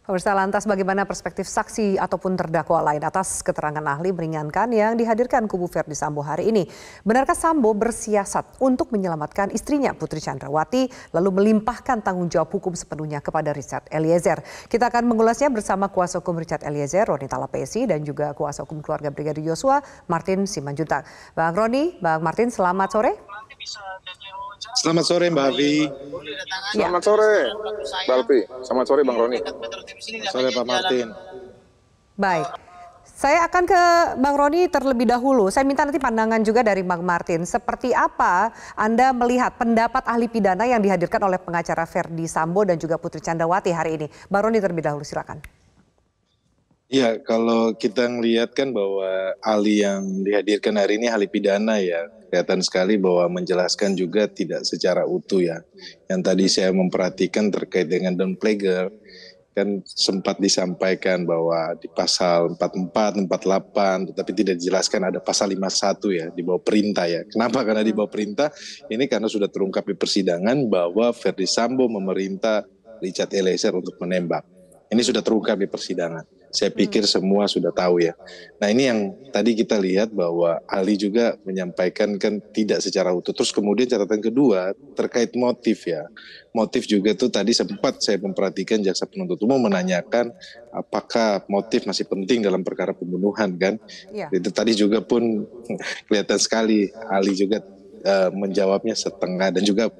Pemirsa, lantas bagaimana perspektif saksi ataupun terdakwa lain atas keterangan ahli meringankan yang dihadirkan kubu Verdi Sambo hari ini? Benarkah Sambo bersiasat untuk menyelamatkan istrinya Putri Chandrawati lalu melimpahkan tanggung jawab hukum sepenuhnya kepada Richard Eliezer? Kita akan mengulasnya bersama kuasa hukum Richard Eliezer, Roni Talapesi, dan juga kuasa hukum keluarga Brigadir Yosua, Martin Simanjuntak. Bang Roni, Bang Martin, selamat sore. Selamat sore Mbak Alfi. Selamat sore Mbak Alfi. Selamat sore Bang Roni. Sore Pak Martin. Baik. Saya akan ke Bang Roni terlebih dahulu. Saya minta nanti pandangan juga dari Bang Martin. Seperti apa Anda melihat pendapat ahli pidana yang dihadirkan oleh pengacara Verdi Sambo dan juga Putri Chandrawati hari ini? Bang Roni terlebih dahulu, silakan. Ya, kalau kita melihat kan bahwa ahli yang dihadirkan hari ini ahli pidana ya, kelihatan sekali bahwa menjelaskan juga tidak secara utuh ya. Yang tadi saya memperhatikan terkait dengan downplayer, kan sempat disampaikan bahwa di pasal 44, 48, tetapi tidak dijelaskan ada pasal 51 ya, di bawah perintah ya. Kenapa? Karena di bawah perintah, ini karena sudah terungkap di persidangan bahwa Verdi Sambo memerintah Richard Eliezer untuk menembak. Ini sudah terungkap di persidangan. Saya pikir semua sudah tahu ya. Nah ini yang tadi kita lihat bahwa ahli juga menyampaikan kan tidak secara utuh. Terus kemudian catatan kedua terkait motif ya. Motif juga tuh tadi sempat saya memperhatikan jaksa penuntut umum menanyakan apakah motif masih penting dalam perkara pembunuhan kan. Ya. Itu tadi juga pun kelihatan sekali ahli juga menjawabnya setengah dan juga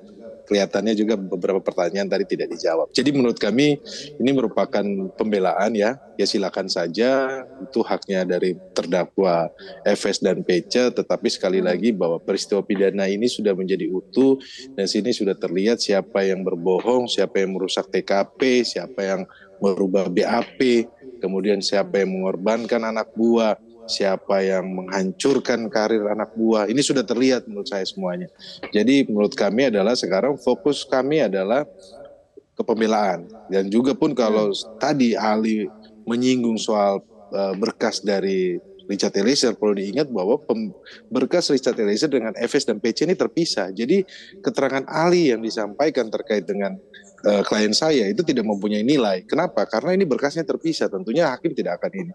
kelihatannya juga beberapa pertanyaan tadi tidak dijawab. Jadi menurut kami ini merupakan pembelaan ya silakan saja, itu haknya dari terdakwa FS dan PC, tetapi sekali lagi bahwa peristiwa pidana ini sudah menjadi utuh dan sini sudah terlihat siapa yang berbohong, siapa yang merusak TKP, siapa yang merubah BAP, kemudian siapa yang mengorbankan anak buah, siapa yang menghancurkan karir anak buah. Ini sudah terlihat menurut saya semuanya. Jadi menurut kami adalah sekarang fokus kami adalah ke pembelaan. Dan juga pun kalau tadi ahli menyinggung soal berkas dari Richard Eliezer, perlu diingat bahwa berkas Richard Eliezer dengan FS dan PC ini terpisah. Jadi keterangan ahli yang disampaikan terkait dengan klien saya itu tidak mempunyai nilai. Kenapa? Karena ini berkasnya terpisah. Tentunya hakim tidak akan ini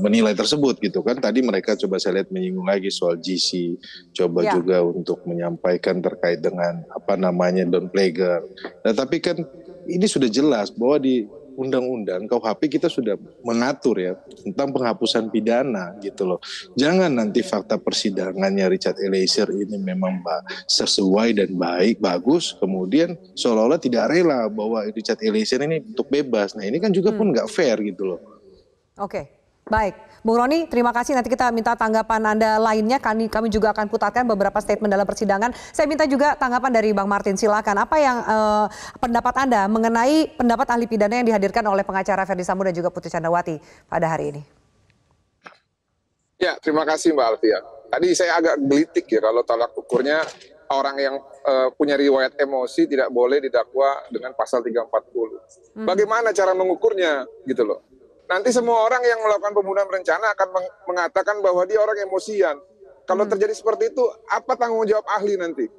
menilai tersebut gitu kan. Tadi mereka coba saya lihat menyinggung lagi soal GC, coba juga untuk menyampaikan terkait dengan apa namanya downplayer. Nah, tapi kan ini sudah jelas bahwa di undang-undang KUHP kita sudah mengatur ya tentang penghapusan pidana gitu loh. Jangan nanti fakta persidangannya Richard Eliezer ini memang sesuai dan baik, bagus, kemudian seolah-olah tidak rela bahwa Richard Eliezer ini untuk bebas. Nah ini kan juga pun nggak fair gitu loh. Oke, baik. Bung Roni, terima kasih. Nanti kita minta tanggapan Anda lainnya. Kami juga akan putarkan beberapa statement dalam persidangan. Saya minta juga tanggapan dari Bang Martin. Silakan. Apa yang pendapat Anda mengenai pendapat ahli pidana yang dihadirkan oleh pengacara Verdi Sambo dan juga Putri Chandrawati pada hari ini? Ya, terima kasih Mbak Alfia. Tadi saya agak gelitik ya kalau tolak ukurnya orang yang punya riwayat emosi tidak boleh didakwa dengan pasal 340. Bagaimana cara mengukurnya gitu loh. Nanti semua orang yang melakukan pembunuhan berencana akan mengatakan bahwa dia orang emosian. Kalau terjadi seperti itu, apa tanggung jawab ahli nanti?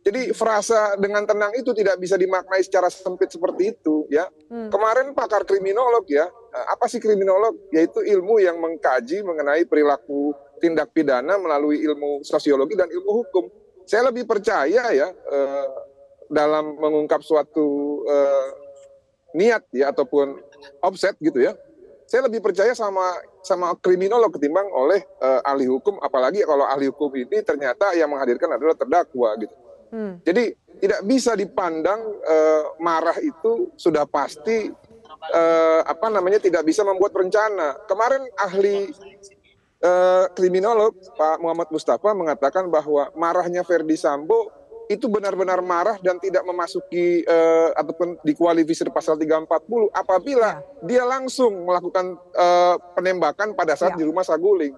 Jadi frasa dengan tenang itu tidak bisa dimaknai secara sempit seperti itu ya. Kemarin pakar kriminolog ya, apa sih kriminolog? Yaitu ilmu yang mengkaji mengenai perilaku tindak pidana melalui ilmu sosiologi dan ilmu hukum. Saya lebih percaya ya dalam mengungkap suatu niat ya ataupun offset gitu ya. Saya lebih percaya sama kriminolog ketimbang oleh ahli hukum, apalagi kalau ahli hukum ini ternyata yang menghadirkan adalah terdakwa gitu. Jadi tidak bisa dipandang marah itu sudah pasti tidak bisa membuat rencana. Kemarin ahli kriminolog Pak Muhammad Mustafa mengatakan bahwa marahnya Verdi Sambo itu benar-benar marah dan tidak memasuki ataupun dikualifikasi pasal 340 apabila dia langsung melakukan penembakan pada saat di rumah Saguling.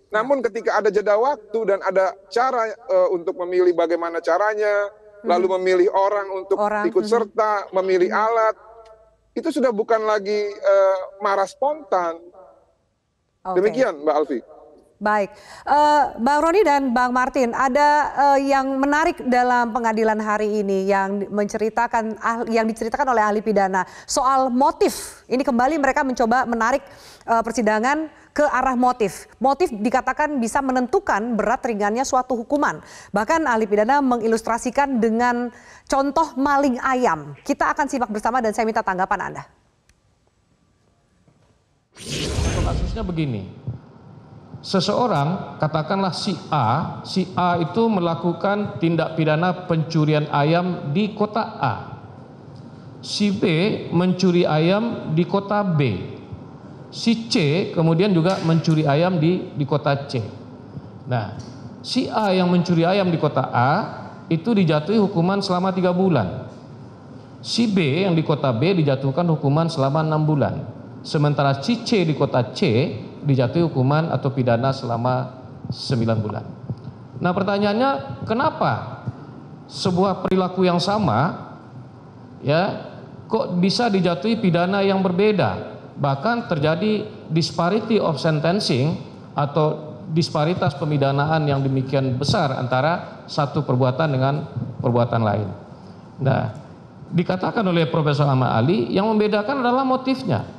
Namun ketika ada jeda waktu dan ada cara untuk memilih bagaimana caranya, lalu memilih orang untuk ikut serta, memilih alat, itu sudah bukan lagi marah spontan. Demikian Mbak Alfi. Baik, Bang Roni dan Bang Martin, ada yang menarik dalam pengadilan hari ini yang diceritakan oleh ahli pidana soal motif. Ini kembali mereka mencoba menarik persidangan ke arah motif. Motif dikatakan bisa menentukan berat ringannya suatu hukuman. Bahkan ahli pidana mengilustrasikan dengan contoh maling ayam. Kita akan simak bersama dan saya minta tanggapan Anda. Kasusnya begini. Seseorang, katakanlah si A itu melakukan tindak pidana pencurian ayam di kota A. Si B mencuri ayam di kota B. Si C kemudian juga mencuri ayam di kota C. Nah, si A yang mencuri ayam di kota A itu dijatuhi hukuman selama 3 bulan. Si B yang di kota B dijatuhkan hukuman selama 6 bulan. Sementara si C di kota C dijatuhi hukuman atau pidana selama 9 bulan. Nah, pertanyaannya, kenapa sebuah perilaku yang sama ya kok bisa dijatuhi pidana yang berbeda? Bahkan terjadi disparity of sentencing atau disparitas pemidanaan yang demikian besar antara satu perbuatan dengan perbuatan lain. Nah, dikatakan oleh Profesor Ahmad Ali yang membedakan adalah motifnya.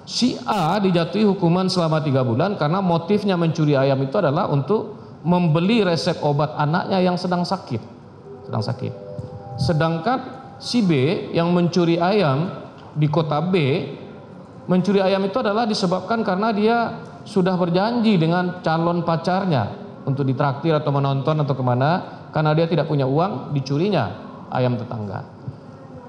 Si A dijatuhi hukuman selama 3 bulan karena motifnya mencuri ayam itu adalah untuk membeli resep obat anaknya yang sedang sakit. Sedangkan si B yang mencuri ayam di kota B, mencuri ayam itu adalah disebabkan karena dia sudah berjanji dengan calon pacarnya untuk ditraktir atau menonton atau kemana, karena dia tidak punya uang, dicurinya ayam tetangga.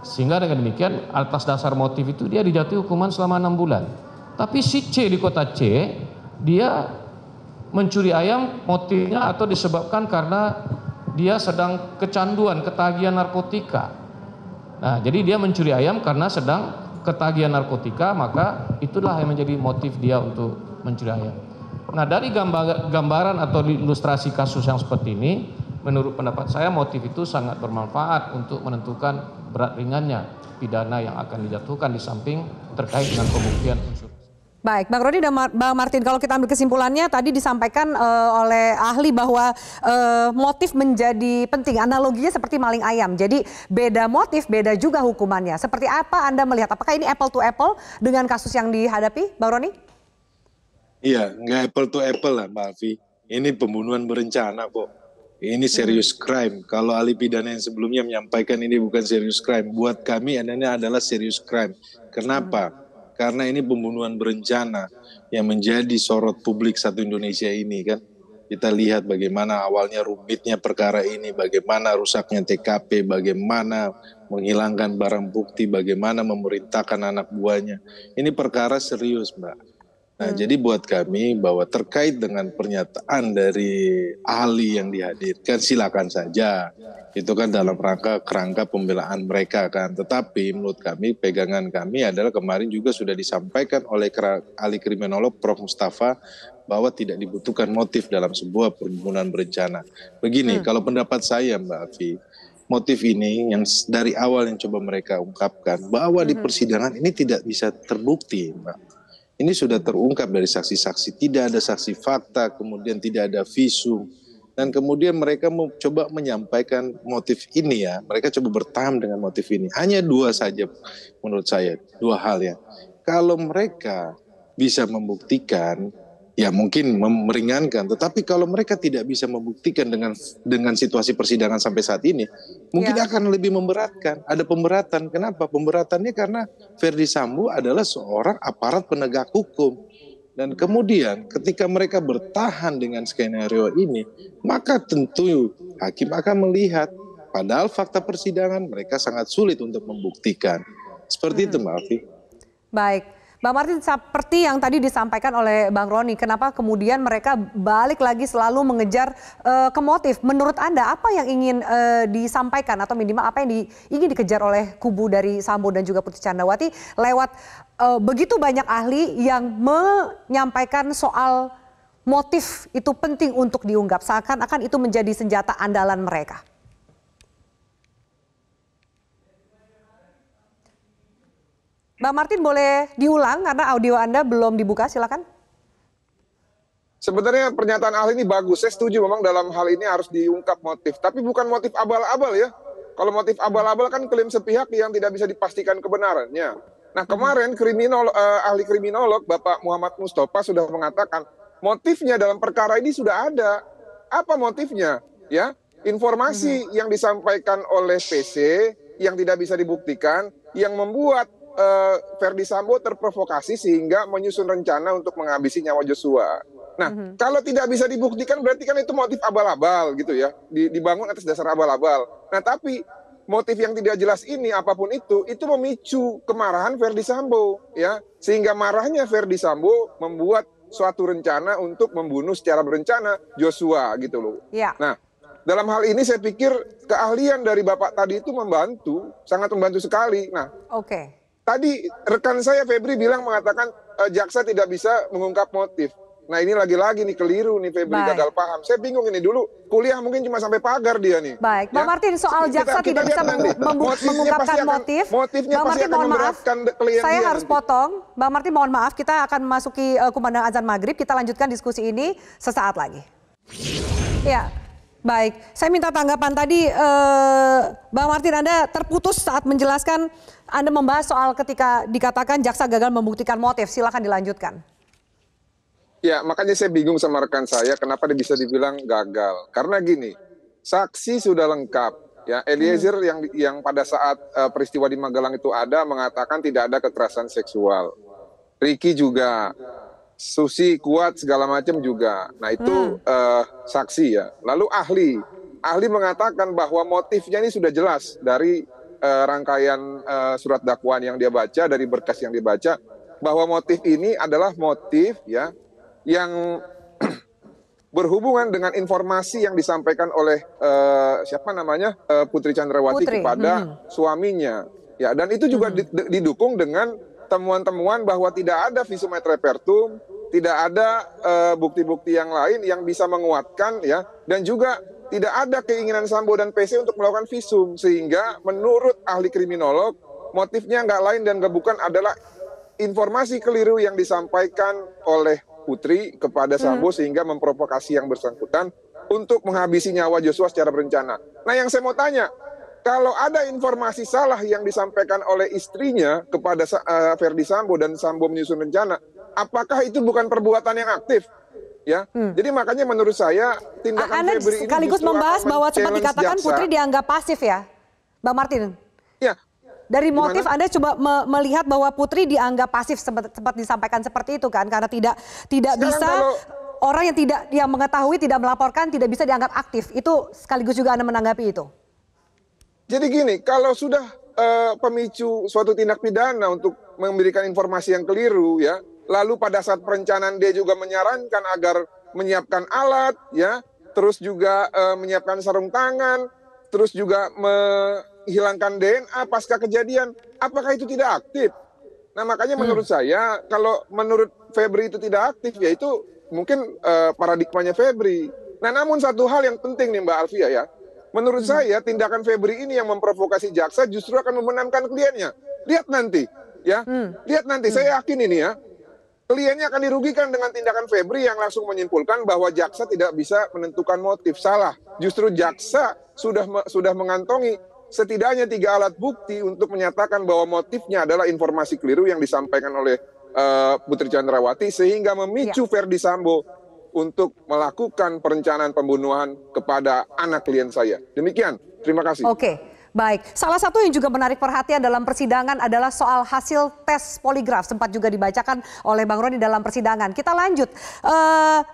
Sehingga dengan demikian atas dasar motif itu dia dijatuhi hukuman selama 6 bulan. Tapi si C di kota C, dia mencuri ayam motifnya atau disebabkan karena dia sedang kecanduan, ketagihan narkotika. Nah, jadi dia mencuri ayam karena sedang ketagihan narkotika, maka itulah yang menjadi motif dia untuk mencuri ayam. Nah, dari gambaran atau ilustrasi kasus yang seperti ini, menurut pendapat saya motif itu sangat bermanfaat untuk menentukan berat ringannya pidana yang akan dijatuhkan di samping terkait dengan pembuktian unsur. Baik, Bang Roni dan Bang Martin, kalau kita ambil kesimpulannya tadi disampaikan oleh ahli bahwa motif menjadi penting. Analoginya seperti maling ayam. Jadi beda motif, beda juga hukumannya. Seperti apa Anda melihat? Apakah ini apple to apple dengan kasus yang dihadapi, Bang Roni? Iya, nggak apple to apple lah Mbak Afi. Ini pembunuhan berencana kok. Ini serius crime. Kalau ahli pidana yang sebelumnya menyampaikan ini bukan serius crime, buat kami ini adalah serius crime. Kenapa? Karena ini pembunuhan berencana yang menjadi sorot publik satu Indonesia ini kan. Kita lihat bagaimana awalnya rumitnya perkara ini, bagaimana rusaknya TKP, bagaimana menghilangkan barang bukti, bagaimana memerintahkan anak buahnya. Ini perkara serius, Mbak. Nah, jadi buat kami bahwa terkait dengan pernyataan dari ahli yang dihadirkan, silakan saja. Itu kan dalam kerangka pembelaan mereka kan. Tetapi menurut kami, pegangan kami adalah kemarin juga sudah disampaikan oleh ahli kriminolog Prof. Mustafa bahwa tidak dibutuhkan motif dalam sebuah pembunuhan berencana. Begini, kalau pendapat saya Mbak Afi, motif ini yang dari awal yang coba mereka ungkapkan, bahwa di persidangan ini tidak bisa terbukti Mbak. Ini sudah terungkap dari saksi-saksi, tidak ada saksi fakta, kemudian tidak ada visum. Dan kemudian mereka coba menyampaikan motif ini ya, mereka coba bertahan dengan motif ini. Hanya 2 saja menurut saya, 2 hal ya. Kalau mereka bisa membuktikan, ya mungkin meringankan. Tetapi kalau mereka tidak bisa membuktikan dengan situasi persidangan sampai saat ini, mungkin akan lebih memberatkan. Ada pemberatan. Kenapa? Pemberatannya karena Ferdy Sambo adalah seorang aparat penegak hukum. Dan kemudian ketika mereka bertahan dengan skenario ini, maka tentu hakim akan melihat, padahal fakta persidangan mereka sangat sulit untuk membuktikan. Seperti itu Mbak Afi. Baik. Bang Martin, seperti yang tadi disampaikan oleh Bang Roni, kenapa kemudian mereka balik lagi selalu mengejar ke motif? Menurut Anda, apa yang ingin disampaikan atau minimal apa yang ingin dikejar oleh kubu dari Sambo dan juga Putri Chandrawati lewat begitu banyak ahli yang menyampaikan soal motif itu penting untuk diungkap, seakan-akan itu menjadi senjata andalan mereka? Bang Martin boleh diulang karena audio Anda belum dibuka, silakan. Sebenarnya pernyataan ahli ini bagus. Saya setuju memang dalam hal ini harus diungkap motif. Tapi bukan motif abal-abal ya. Kalau motif abal-abal kan klaim sepihak yang tidak bisa dipastikan kebenarannya. Nah kemarin ahli kriminolog Bapak Muhammad Mustafa sudah mengatakan motifnya dalam perkara ini sudah ada. Apa motifnya? Ya, informasi yang disampaikan oleh PC yang tidak bisa dibuktikan, yang membuat Verdi Sambo terprovokasi sehingga menyusun rencana untuk menghabisi nyawa Joshua. Nah, kalau tidak bisa dibuktikan berarti kan itu motif abal-abal gitu ya, dibangun atas dasar abal-abal. Nah, tapi motif yang tidak jelas ini apapun itu memicu kemarahan Verdi Sambo ya, sehingga marahnya Verdi Sambo membuat suatu rencana untuk membunuh secara berencana Joshua gitu loh. Ya. Nah, dalam hal ini saya pikir keahlian dari Bapak tadi itu membantu, sangat membantu sekali. Nah, tadi rekan saya Febri mengatakan jaksa tidak bisa mengungkap motif. Nah ini lagi-lagi nih keliru nih Febri, gagal paham. Saya bingung ini, dulu kuliah mungkin cuma sampai pagar dia nih. Baik, Bang Martin, soal jaksa tidak bisa mengungkapkan motif. Motifnya Bang pasti Martin, akan mohon maaf, memberatkan klien saya dia harus nanti. potong. Bang Martin, mohon maaf, kita akan memasuki kumandang azan maghrib. Kita lanjutkan diskusi ini sesaat lagi. Ya, baik. Saya minta tanggapan tadi, Bang Martin, Anda terputus saat menjelaskan, Anda membahas soal ketika dikatakan jaksa gagal membuktikan motif. Silakan dilanjutkan. Ya, makanya saya bingung sama rekan saya kenapa dia bisa dibilang gagal. Karena gini, saksi sudah lengkap. Ya, Eliezer yang pada saat peristiwa di Magelang itu ada mengatakan tidak ada kekerasan seksual. Ricky juga, Susi kuat segala macam juga. Nah itu saksi ya. Lalu ahli mengatakan bahwa motifnya ini sudah jelas dari rangkaian surat dakwaan yang dia baca, dari berkas yang dia baca, bahwa motif ini adalah motif ya yang berhubungan dengan informasi yang disampaikan oleh Putri Chandrawati kepada suaminya. Ya, dan itu juga didukung dengan temuan-temuan bahwa tidak ada visum et repertum, tidak ada bukti-bukti yang lain yang bisa menguatkan ya, dan juga tidak ada keinginan Sambo dan PC untuk melakukan visum, sehingga menurut ahli kriminolog motifnya nggak lain dan nggak bukan adalah informasi keliru yang disampaikan oleh Putri kepada Sambo sehingga memprovokasi yang bersangkutan untuk menghabisi nyawa Joshua secara berencana. Nah yang saya mau tanya, kalau ada informasi salah yang disampaikan oleh istrinya kepada Verdi Sambo dan Sambo menyusun rencana, apakah itu bukan perbuatan yang aktif? Ya, jadi makanya menurut saya tindakan Febri ini sekaligus membahas bahwa sempat dikatakan jaksa, Putri dianggap pasif ya, Bang Martin. Ya. Dari motif Anda coba melihat bahwa Putri dianggap pasif sempat disampaikan seperti itu kan, karena tidak bisa orang yang mengetahui tidak melaporkan tidak bisa dianggap aktif. Itu sekaligus juga Anda menanggapi itu. Jadi gini, kalau sudah pemicu suatu tindak pidana untuk memberikan informasi yang keliru ya, lalu pada saat perencanaan dia juga menyarankan agar menyiapkan alat ya, terus juga menyiapkan sarung tangan, terus juga menghilangkan DNA pasca kejadian, apakah itu tidak aktif? Nah makanya menurut saya, kalau menurut Febri itu tidak aktif, ya itu mungkin paradigmanya Febri. Nah namun satu hal yang penting nih Mbak Alfia ya, menurut saya tindakan Febri ini yang memprovokasi jaksa justru akan memenangkan kliennya. Lihat nanti, ya, lihat nanti. Saya yakin ini ya, kliennya akan dirugikan dengan tindakan Febri yang langsung menyimpulkan bahwa jaksa tidak bisa menentukan motif. Salah, justru jaksa sudah mengantongi setidaknya 3 alat bukti untuk menyatakan bahwa motifnya adalah informasi keliru yang disampaikan oleh Putri Chandrawati sehingga memicu Verdi Sambo untuk melakukan perencanaan pembunuhan kepada anak klien saya. Demikian, terima kasih. Oke. Baik, salah satu yang juga menarik perhatian dalam persidangan adalah soal hasil tes poligraf. Sempat juga dibacakan oleh Bang Roni dalam persidangan. Kita lanjut.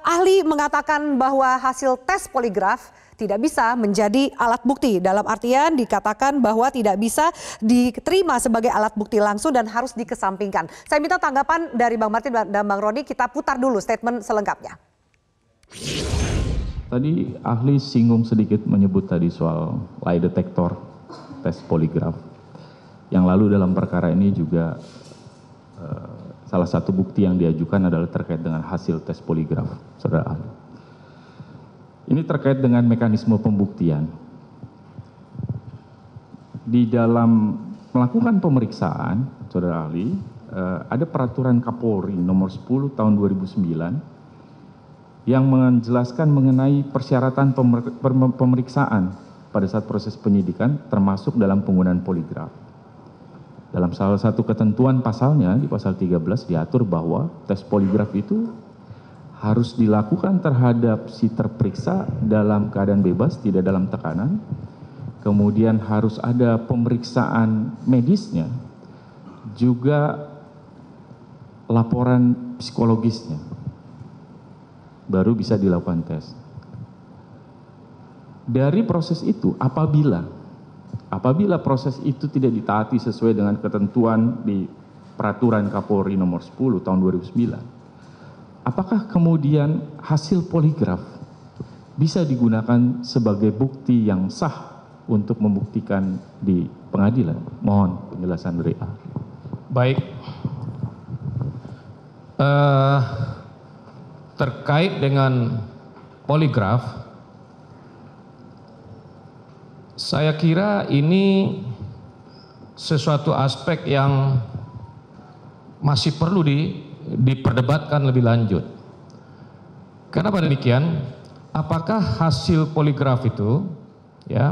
Ahli mengatakan bahwa hasil tes poligraf tidak bisa menjadi alat bukti. Dalam artian dikatakan bahwa tidak bisa diterima sebagai alat bukti langsung dan harus dikesampingkan. Saya minta tanggapan dari Bang Martin dan Bang Roni. Kita putar dulu statement selengkapnya. Tadi ahli singgung sedikit menyebut tadi soal lie detector, tes poligraf. Yang lalu dalam perkara ini juga salah satu bukti yang diajukan adalah terkait dengan hasil tes poligraf, saudara ahli. Ini terkait dengan mekanisme pembuktian. Di dalam melakukan pemeriksaan, saudara ahli, ada peraturan Kapolri nomor 10 tahun 2009 yang menjelaskan mengenai persyaratan pemeriksaan pada saat proses penyidikan termasuk dalam penggunaan poligraf. Dalam salah satu ketentuan pasalnya di pasal 13 diatur bahwa tes poligraf itu harus dilakukan terhadap si terperiksa dalam keadaan bebas, tidak dalam tekanan. Kemudian harus ada pemeriksaan medisnya, juga laporan psikologisnya, baru bisa dilakukan tes. Dari proses itu, apabila proses itu tidak ditaati sesuai dengan ketentuan di Peraturan Kapolri nomor 10 tahun 2009, apakah kemudian hasil poligraf bisa digunakan sebagai bukti yang sah untuk membuktikan di pengadilan? Mohon penjelasan dari ahli. Baik. Terkait dengan poligraf, saya kira ini sesuatu aspek yang masih perlu diperdebatkan lebih lanjut. Kenapa demikian? Apakah hasil poligraf itu,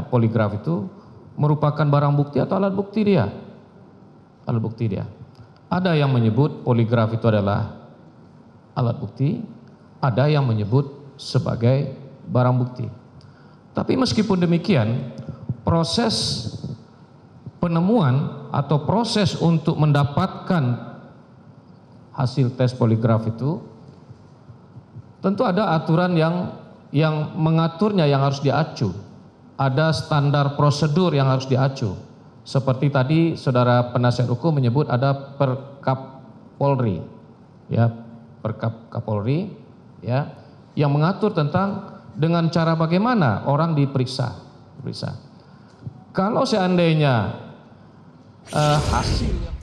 poligraf itu merupakan barang bukti atau alat bukti dia? Alat bukti dia. Ada yang menyebut poligraf itu adalah alat bukti, ada yang menyebut sebagai barang bukti. Tapi meskipun demikian, proses penemuan atau proses untuk mendapatkan hasil tes poligraf itu tentu ada aturan yang mengaturnya, yang harus diacu. Ada standar prosedur yang harus diacu. Seperti tadi saudara penasihat hukum menyebut ada Perkap Polri, Perkap Kapolri, yang mengatur tentang dengan cara bagaimana orang diperiksa. Kalau seandainya hasil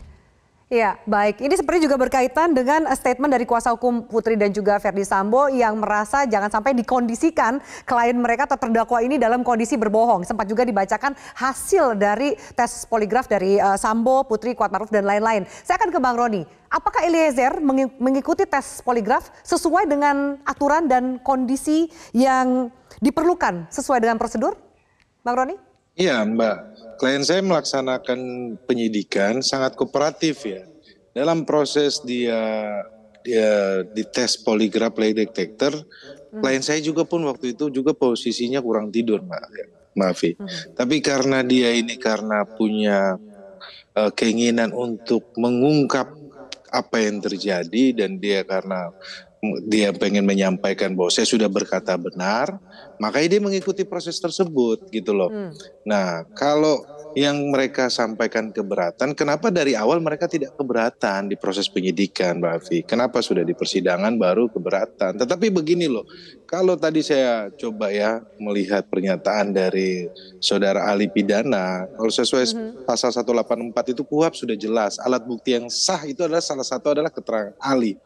Ya, baik. Ini seperti juga berkaitan dengan statement dari kuasa hukum Putri dan juga Verdi Sambo yang merasa jangan sampai dikondisikan klien mereka atau terdakwa ini dalam kondisi berbohong. Sempat juga dibacakan hasil dari tes poligraf dari Sambo, Putri, Kuatmaruf, dan lain-lain. Saya akan ke Bang Roni. Apakah Eliezer mengikuti tes poligraf sesuai dengan aturan dan kondisi yang diperlukan sesuai dengan prosedur? Bang Roni? Iya Mbak, klien saya melaksanakan penyidikan sangat kooperatif ya. Dalam proses dia dites poligraf lie detector, klien saya juga pun waktu itu juga posisinya kurang tidur Mbak, Maafi. Tapi karena dia ini karena punya keinginan untuk mengungkap apa yang terjadi dan dia karena dia pengen menyampaikan bahwa saya sudah berkata benar, makanya dia mengikuti proses tersebut gitu loh. Nah, kalau yang mereka sampaikan keberatan, kenapa dari awal mereka tidak keberatan di proses penyidikan, Mbak Afi? Kenapa sudah di persidangan baru keberatan? Tetapi begini loh, kalau tadi saya coba ya melihat pernyataan dari saudara ahli pidana, kalau sesuai pasal 184 itu KUHP sudah jelas, alat bukti yang sah itu adalah salah satu adalah keterangan ahli.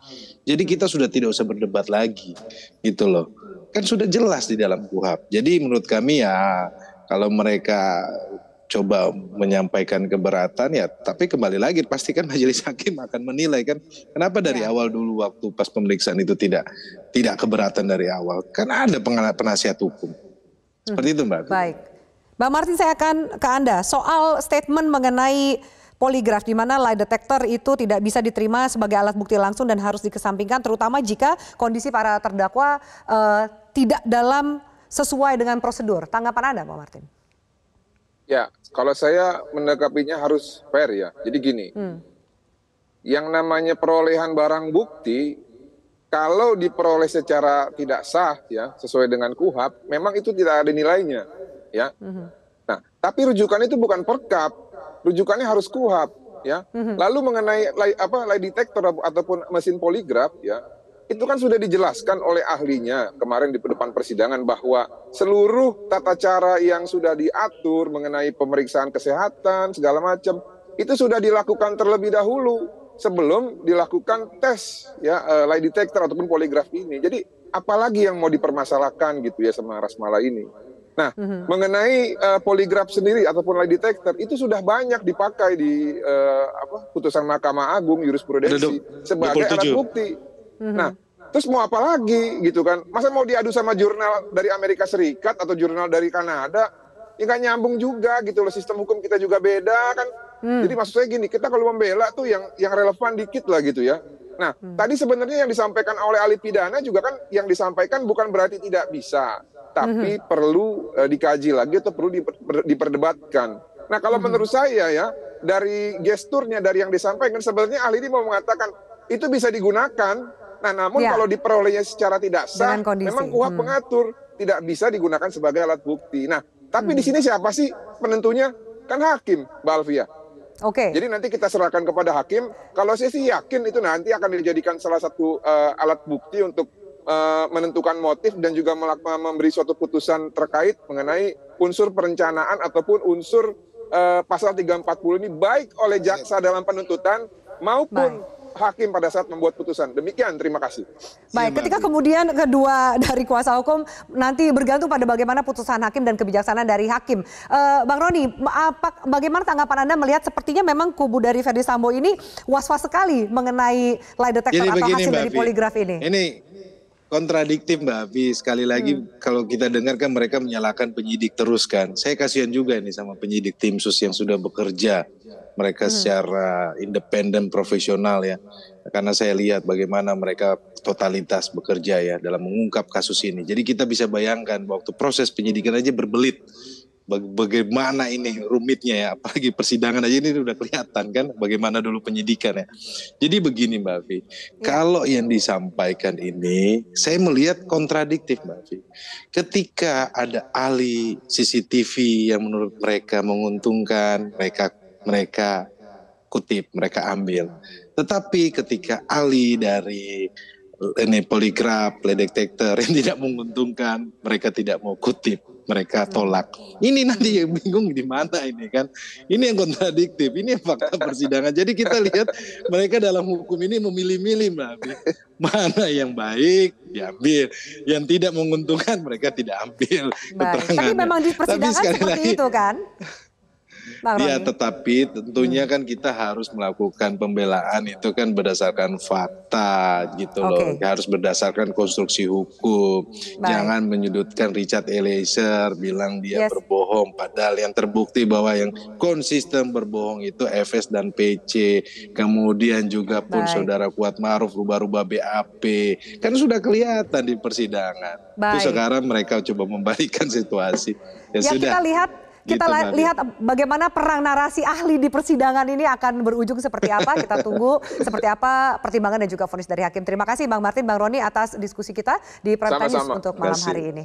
Jadi kita sudah tidak usah berdebat lagi, gitu loh. Kan sudah jelas di dalam KUHP. Jadi menurut kami ya, kalau mereka coba menyampaikan keberatan ya, tapi kembali lagi pastikan majelis hakim akan menilai kan, kenapa dari awal dulu waktu pas pemeriksaan itu tidak keberatan dari awal? Kan ada penasihat hukum. Seperti itu Mbak. Baik. Bang Martin, saya akan ke Anda soal statement mengenai poligraf di mana lie detector itu tidak bisa diterima sebagai alat bukti langsung dan harus dikesampingkan, terutama jika kondisi para terdakwa tidak dalam sesuai dengan prosedur. Tanggapan Anda, Pak Martin? Ya, kalau saya menanggapinya harus fair ya. Jadi gini, yang namanya perolehan barang bukti, kalau diperoleh secara tidak sah ya, sesuai dengan KUHP, memang itu tidak ada nilainya, ya. Nah, tapi rujukan itu bukan Perkap, rujukannya harus KUHP, ya. Lalu mengenai lie detector ataupun mesin poligraf, ya, itu kan sudah dijelaskan oleh ahlinya kemarin di depan persidangan bahwa seluruh tata cara yang sudah diatur mengenai pemeriksaan kesehatan segala macam itu sudah dilakukan terlebih dahulu sebelum dilakukan tes ya lie detector ataupun poligraf ini. Jadi apalagi yang mau dipermasalahkan gitu ya sama Rasmala ini. Nah, mengenai poligraf sendiri ataupun lie detector itu sudah banyak dipakai di putusan Mahkamah Agung jurisprudensi sebagai alat bukti. Nah, terus mau apa lagi gitu kan? Masa mau diadu sama jurnal dari Amerika Serikat atau jurnal dari Kanada? Ya nggak nyambung juga gitu loh, sistem hukum kita juga beda kan. Jadi maksud saya gini, kita kalau membela tuh yang relevan dikit lah gitu ya. Nah, tadi sebenarnya yang disampaikan oleh ahli pidana juga kan, yang disampaikan bukan berarti tidak bisa, tapi perlu dikaji lagi atau perlu diperdebatkan. Nah, kalau menurut saya ya, dari gesturnya, dari yang disampaikan, sebenarnya ahli ini mau mengatakan itu bisa digunakan. Nah, namun kalau diperolehnya secara tidak sah, memang KUHP mengatur tidak bisa digunakan sebagai alat bukti. Nah, tapi di sini siapa sih penentunya? Kan hakim, Mbak Alfia. Oke. Jadi nanti kita serahkan kepada hakim. Kalau saya sih yakin itu nanti akan dijadikan salah satu alat bukti untuk menentukan motif dan juga memberi suatu putusan terkait mengenai unsur perencanaan ataupun unsur pasal 340 ini baik oleh jaksa dalam penuntutan maupun hakim pada saat membuat putusan. Demikian, terima kasih. Baik, ketika kemudian kedua dari kuasa hukum nanti bergantung pada bagaimana putusan hakim dan kebijaksanaan dari hakim. Bang Roni, bagaimana tanggapan Anda melihat sepertinya memang kubu dari Ferdy Sambo ini was-was sekali mengenai lie detector atau hasil dari poligraf ini? Ini kontradiktif Mbak Afi. Sekali lagi kalau kita dengar kan mereka menyalahkan penyidik terus kan. Saya kasihan juga nih sama penyidik tim sus yang sudah bekerja. Mereka secara independen profesional ya. Karena saya lihat bagaimana mereka totalitas bekerja ya dalam mengungkap kasus ini. Jadi kita bisa bayangkan waktu proses penyidikan aja berbelit. Bagaimana ini rumitnya ya, apalagi persidangan aja ini udah kelihatan kan bagaimana dulu penyidikan ya. Jadi begini Mbak Afi, kalau yang disampaikan ini saya melihat kontradiktif Mbak Afi. Ketika ada ahli CCTV yang menurut mereka menguntungkan, mereka kutip, mereka ambil. Tetapi ketika ahli dari poligraf, lie detector yang tidak menguntungkan, mereka tidak mau kutip, mereka tolak. Ini nanti yang bingung di mana ini kan. Ini yang kontradiktif, ini fakta persidangan. Jadi kita lihat mereka dalam hukum ini memilih-milih Mbak Abi. Mana yang baik diambil, yang tidak menguntungkan mereka tidak ambil keterangannya. Tapi memang di persidangan seperti itu kan? Ya, tetapi tentunya kan kita harus melakukan pembelaan itu kan berdasarkan fakta gitu loh. Harus berdasarkan konstruksi hukum. Jangan menyudutkan Richard Eliezer bilang dia berbohong. Padahal yang terbukti bahwa yang konsisten berbohong itu FS dan PC. Kemudian juga pun saudara Kuatmaruf rubah-rubah BAP. Kan sudah kelihatan di persidangan. Terus sekarang mereka coba membalikan situasi. Ya sudah. Kita lihat bagaimana perang narasi ahli di persidangan ini akan berujung seperti apa. Kita tunggu seperti apa pertimbangan dan juga vonis dari hakim. Terima kasih Bang Martin, Bang Roni atas diskusi kita di Prime Time News untuk malam hari ini.